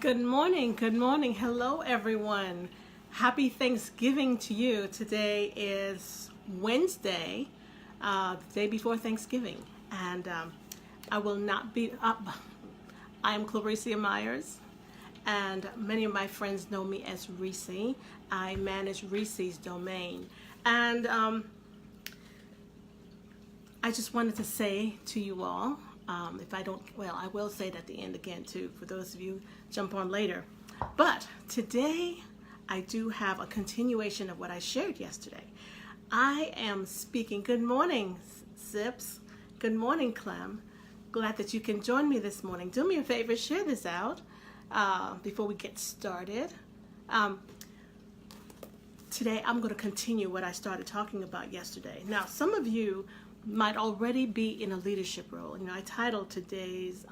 Good morning, good morning. Hello, everyone. Happy Thanksgiving to you. Today is Wednesday, the day before Thanksgiving, and I will not be up. I am Clarissa Myers, and many of my friends know me as Reese. I manage Reese's domain, and I just wanted to say to you all, if I don't, well, I will say it at the end again too, for those of you jump on later. But today, I do have a continuation of what I shared yesterday. I am speaking. Good morning, Sips. Good morning, Clem. Glad that you can join me this morning. Do me a favor, share this out before we get started. Today, I'm going to continue what I started talking about yesterday. Now, some of you might already be in a leadership role. You know, I titled today's,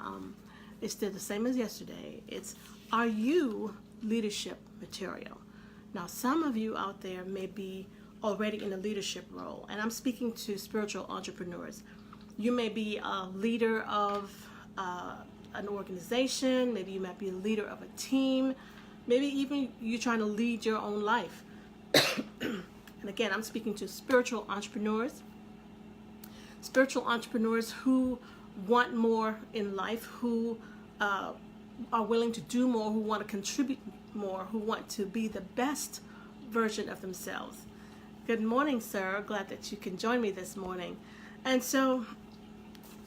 it's still the same as yesterday. It's, are you leadership material? Now, some of you out there may be already in a leadership role, and I'm speaking to spiritual entrepreneurs. You may be a leader of an organization. Maybe you might be a leader of a team. Maybe even you're trying to lead your own life. And again, I'm speaking to spiritual entrepreneurs who want more in life, who are willing to do more, who want to contribute more, who want to be the best version of themselves. Good morning, sir. Glad that you can join me this morning. And so,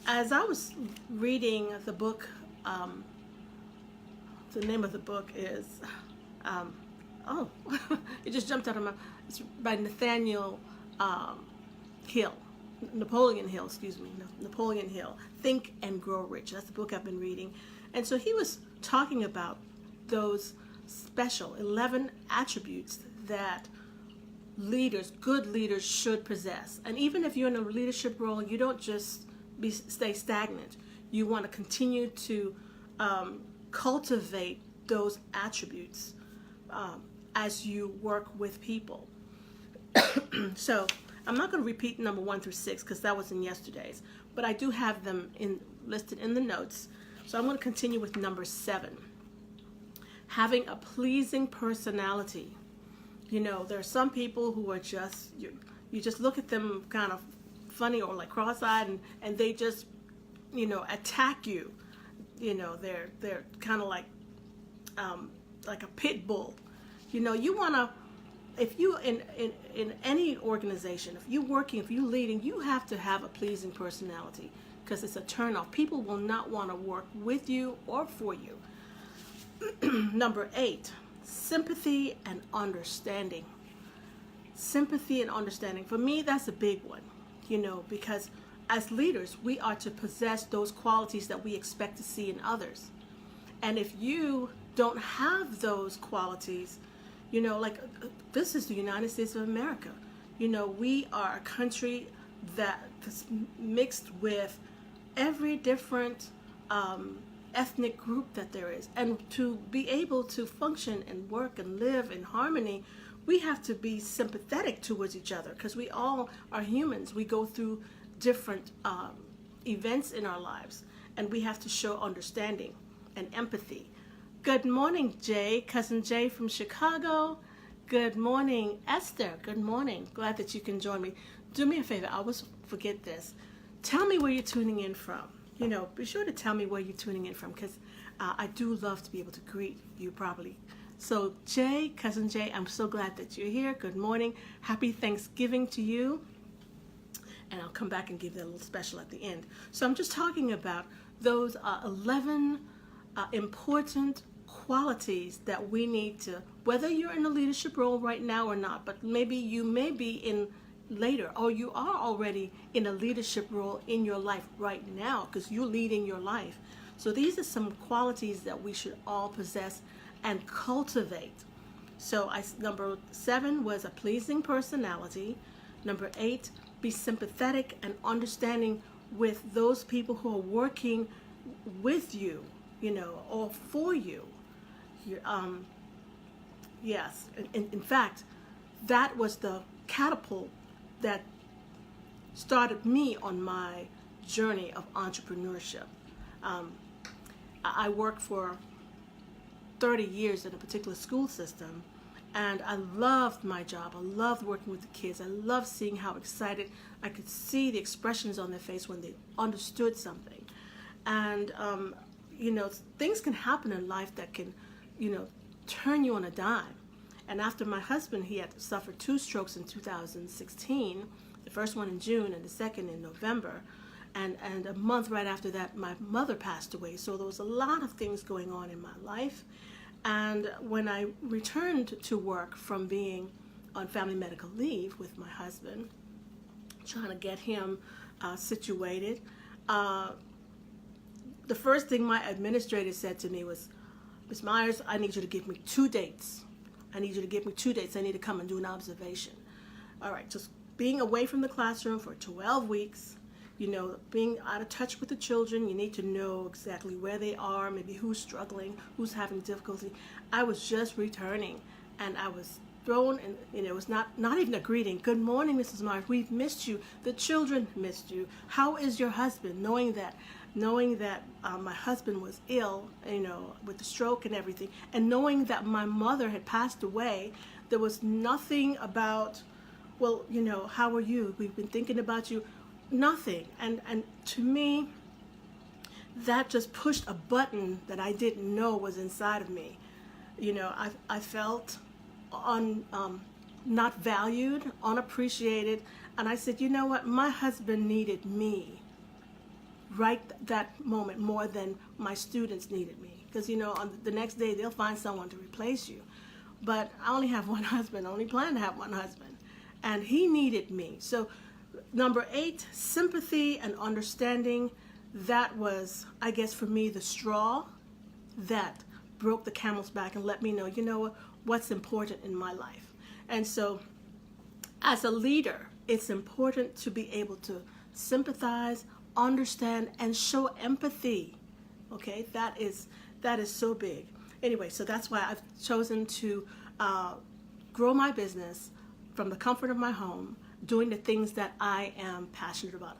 as I was reading the book, the name of the book is, it just jumped out of my, it's by Nathaniel Napoleon Hill, Think and Grow Rich. That's the book I've been reading. And so he was talking about those special 11 attributes that good leaders should possess. And even if you're in a leadership role, you don't just stay stagnant. You want to continue to cultivate those attributes as you work with people. So I'm not going to repeat number 1 through 6 because that was in yesterday's, but I do have them listed in the notes. So I'm going to continue with number 7. Having a pleasing personality. You know, there are some people who are just, you just look at them kind of funny or like cross-eyed, and they just, attack you. You know, they're kind of like a pit bull. You know, you want to, if you in any organization, if you're leading, you have to have a pleasing personality because it's a turnoff. People will not want to work with you or for you. Number 8, sympathy and understanding. Sympathy and understanding. For me, that's a big one, because as leaders, we are to possess those qualities that we expect to see in others. And if you don't have those qualities, this is the United States of America. We are a country that's mixed with every different ethnic group that there is. And to be able to function and work and live in harmony, we have to be sympathetic towards each other because we all are humans. We go through different events in our lives, and we have to show understanding and empathy. Good morning, Jay, Cousin Jay from Chicago. Good morning, Esther. Good morning. Glad that you can join me. Do me a favor. I always forget this. Tell me where you're tuning in from. Be sure to tell me where you're tuning in from because I do love to be able to greet you properly. So, Jay, Cousin Jay, I'm so glad that you're here. Good morning. Happy Thanksgiving to you. And I'll come back and give that a little special at the end. So I'm just talking about those 11 important qualities that we need to, whether you're in a leadership role right now or not, but maybe you may be in later, or you are already in a leadership role in your life right now because you're leading your life. So these are some qualities that we should all possess and cultivate. So number 7 was a pleasing personality. Number 8, be sympathetic and understanding with those people who are working with you, or for you. Yes, in fact, that was the catapult that started me on my journey of entrepreneurship. I work for 30 years in a particular school system, and I loved my job. I loved working with the kids. I loved seeing how excited I could see the expressions on their face when they understood something. And things can happen in life that can, turn you on a dime. And after my husband, he had suffered 2 strokes in 2016, the first one in June and the second in November. And a month right after that, my mother passed away. So there was a lot of things going on in my life. And when I returned to work from being on family medical leave with my husband, trying to get him situated, the first thing my administrator said to me was, "Ms. Myers, I need you to give me 2 dates. I need you to give me 2 dates. I need to come and do an observation." All right, just being away from the classroom for 12 weeks, being out of touch with the children, you need to know exactly where they are, maybe who's struggling, who's having difficulty. I was just returning, and I was thrown, and it was not even a greeting. "Good morning, Mrs. Myers. We've missed you. The children missed you. How is your husband?" Knowing that my husband was ill, with the stroke and everything, and knowing that my mother had passed away, there was nothing about, "Well, how are you? We've been thinking about you." Nothing. And to me, that just pushed a button that I didn't know was inside of me. I felt not valued, unappreciated, and I said, "You know what? My husband needed me right that moment more than my students needed me, because on the next day they'll find someone to replace you. But I only have one husband. I only plan to have one husband, and he needed me." So number 8, sympathy and understanding. That was, I guess, for me, the straw that broke the camel's back and let me know, what's important in my life. And so as a leader, it's important to be able to sympathize, understand, and show empathy. Okay, that is so big. Anyway, so that's why I've chosen to grow my business from the comfort of my home, doing the things that I am passionate about.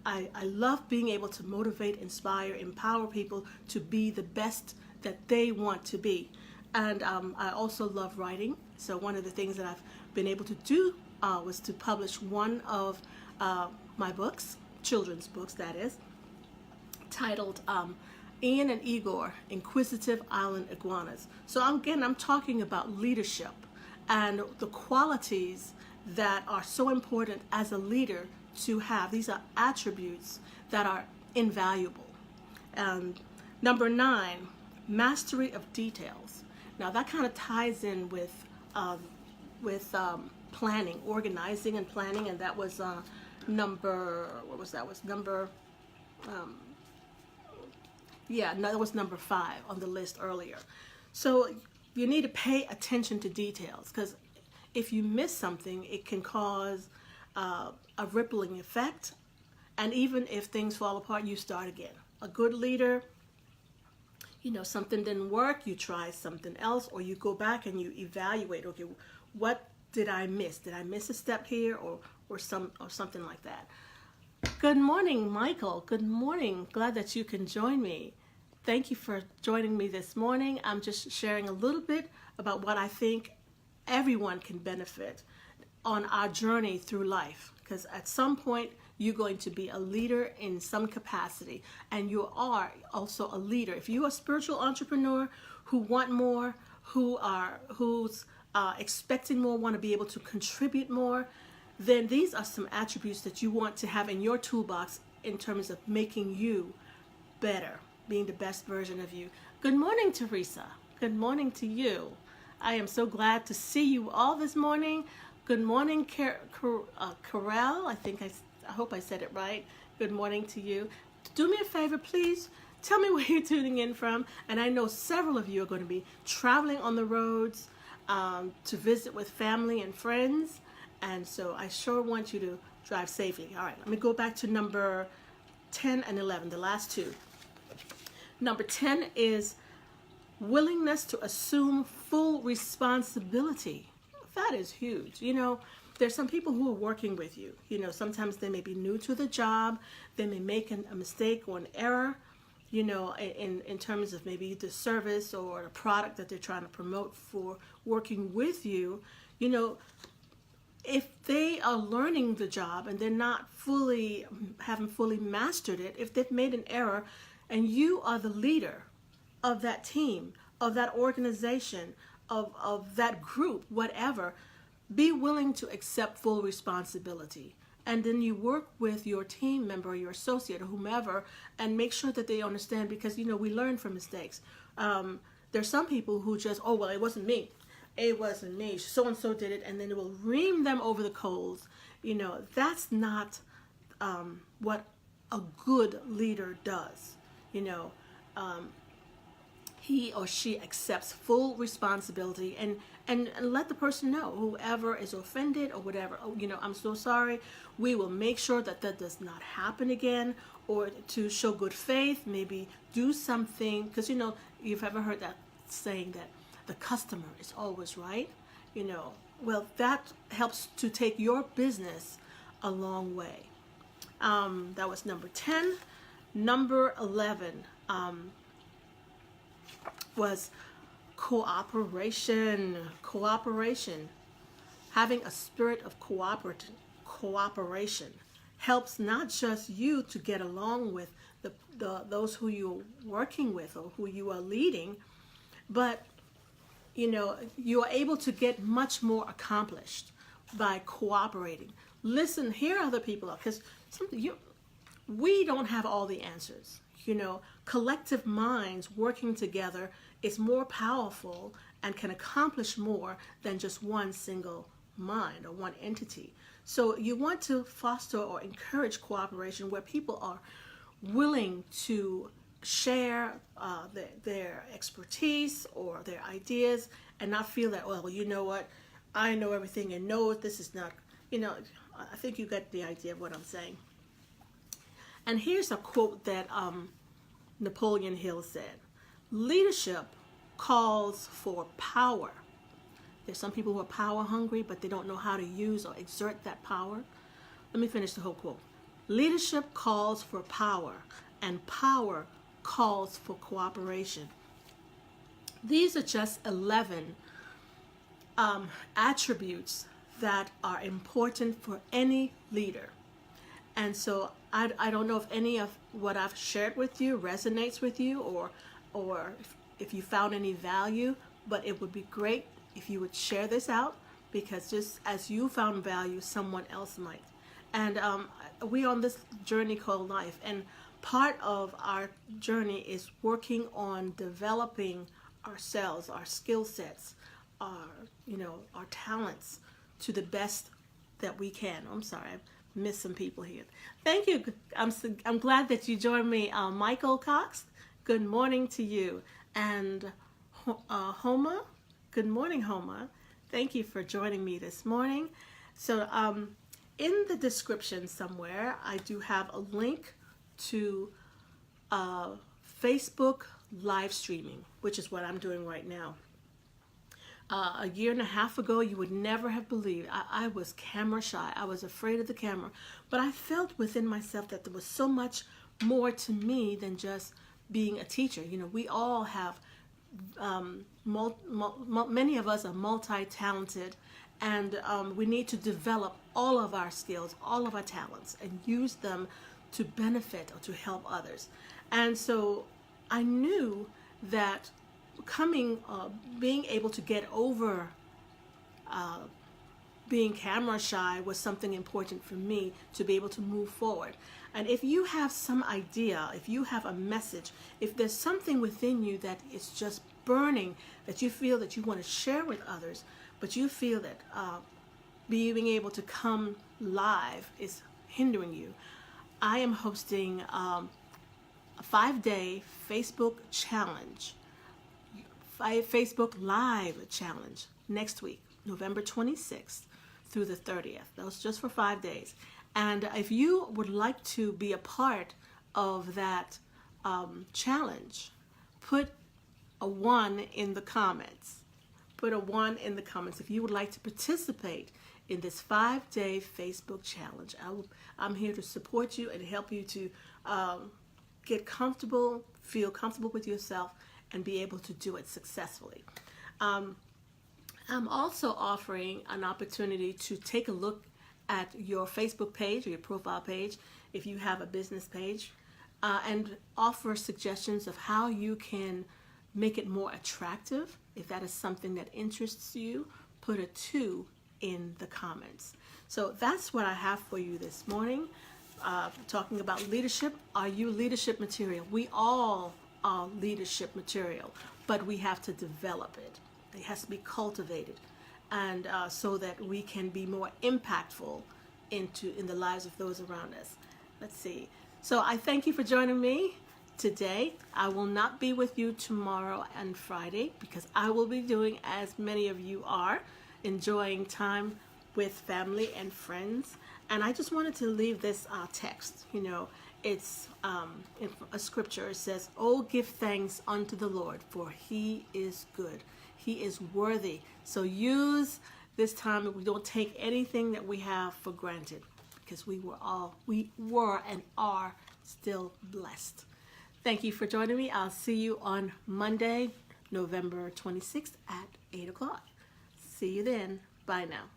I love being able to motivate, inspire, empower people to be the best that they want to be. And I also love writing. So one of the things that I've been able to do was to publish one of my books, children's books that is, titled Ian and Igor, Inquisitive Island Iguanas. So I'm talking about leadership and the qualities that are so important as a leader to have. These are attributes that are invaluable. Number 9, mastery of details. Now that kind of ties in with planning, organizing and planning, and that was number, what was that? Was number, that was number 5 on the list earlier. So you need to pay attention to details, because if you miss something, it can cause a rippling effect. And even if things fall apart, you start again. A good leader, something didn't work, you try something else, or you go back and you evaluate, okay, what did I miss? Did I miss a step here or something like that? Good morning, Michael. Good morning. Glad that you can join me. Thank you for joining me this morning. I'm just sharing a little bit about what I think everyone can benefit on our journey through life, because at some point you're going to be a leader in some capacity, and you are also a leader. If you're a spiritual entrepreneur who want more, who's expecting more, want to be able to contribute more, then these are some attributes that you want to have in your toolbox in terms of making you better, being the best version of you. Good morning, Teresa. Good morning to you. I am so glad to see you all this morning. Good morning, Carell. I hope I said it right. Good morning to you. Do me a favor, please. Tell me where you're tuning in from. And I know several of you are going to be traveling on the roads to visit with family and friends. And so I sure want you to drive safely. All right, let me go back to number 10 and 11, the last 2. Number 10 is willingness to assume full responsibility. That is huge. There's some people who are working with you. Sometimes they may be new to the job. They may make a mistake or an error. in terms of maybe the service or the product that they're trying to promote for working with you, if they are learning the job and they're not haven't fully mastered it, if they've made an error and you are the leader of that team, of that organization, of that group, whatever, be willing to accept full responsibility. And then you work with your team member, your associate, or whomever, and make sure that they understand, because, we learn from mistakes. There's some people who just, oh, well, it wasn't me. It wasn't me. So-and-so did it, and then it will ream them over the coals. That's not what a good leader does. He or she accepts full responsibility and let the person know, whoever is offended or whatever, I'm so sorry. We will make sure that does not happen again, or to show good faith, maybe do something, because you've ever heard that saying that the customer is always right. Well, that helps to take your business a long way. That was number 10. Number 11 was cooperation. Having a spirit of cooperation helps not just you to get along with those who you're working with or who you are leading, but you are able to get much more accomplished by cooperating. Listen, hear other people out, because we don't have all the answers. Collective minds working together is more powerful and can accomplish more than just one single mind or one entity. So you want to foster or encourage cooperation where people are willing to share their expertise or their ideas, and not feel that, well, you know what, I know everything, and no, this is not, I think you get the idea of what I'm saying. And here's a quote that Napoleon Hill said: leadership calls for power. There's some people who are power hungry, but they don't know how to use or exert that power. Let me finish the whole quote. Leadership calls for power, and power calls for cooperation. These are just 11 attributes that are important for any leader. And so I don't know if any of what I've shared with you resonates with you, or if you found any value, but it would be great if you would share this out, because just as you found value, someone else might. And we're on this journey called life, and part of our journey is working on developing ourselves, our skill sets, our talents to the best that we can. I'm sorry, I missed some people here. Thank you. I'm glad that you joined me, Michael Cox. Good morning to you, and Homa. Good morning, Homa. Thank you for joining me this morning. So in the description somewhere, I do have a link to Facebook live streaming, which is what I'm doing right now. A year and a half ago, you would never have believed I was camera shy. I was afraid of the camera, but I felt within myself that there was so much more to me than just being a teacher. We all have, many of us are multi-talented, and we need to develop all of our skills, all of our talents, and use them to benefit or to help others. And so I knew that being able to get over being camera shy was something important for me to be able to move forward. And if you have some idea, if you have a message, if there's something within you that is just burning, that you feel that you want to share with others, but you feel that being able to come live is hindering you, I am hosting a 5-day Facebook challenge, Facebook Live challenge next week, November 26th through the 30th. That was just for 5 days. And if you would like to be a part of that challenge, put a 1 in the comments. Put a 1 in the comments if you would like to participate in this 5-day Facebook challenge. I'm here to support you and help you to get comfortable, feel comfortable with yourself and be able to do it successfully. I'm also offering an opportunity to take a look at your Facebook page or your profile page if you have a business page, and offer suggestions of how you can make it more attractive. If that is something that interests you, put a 2 in the comments. So that's what I have for you this morning. Talking about leadership. Are you leadership material? We all are leadership material, but we have to develop it. It has to be cultivated, and so that we can be more impactful in the lives of those around us. Let's see. So I thank you for joining me today. I will not be with you tomorrow and Friday because I will be doing, as many of you are, enjoying time with family and friends. And I just wanted to leave this text. It's in a scripture. It says, "Oh, give thanks unto the Lord, for he is good. He is worthy." So use this time, we don't take anything that we have for granted, because we were and are still blessed. Thank you for joining me. I'll see you on Monday, November 26th at 8 o'clock. See you then. Bye now.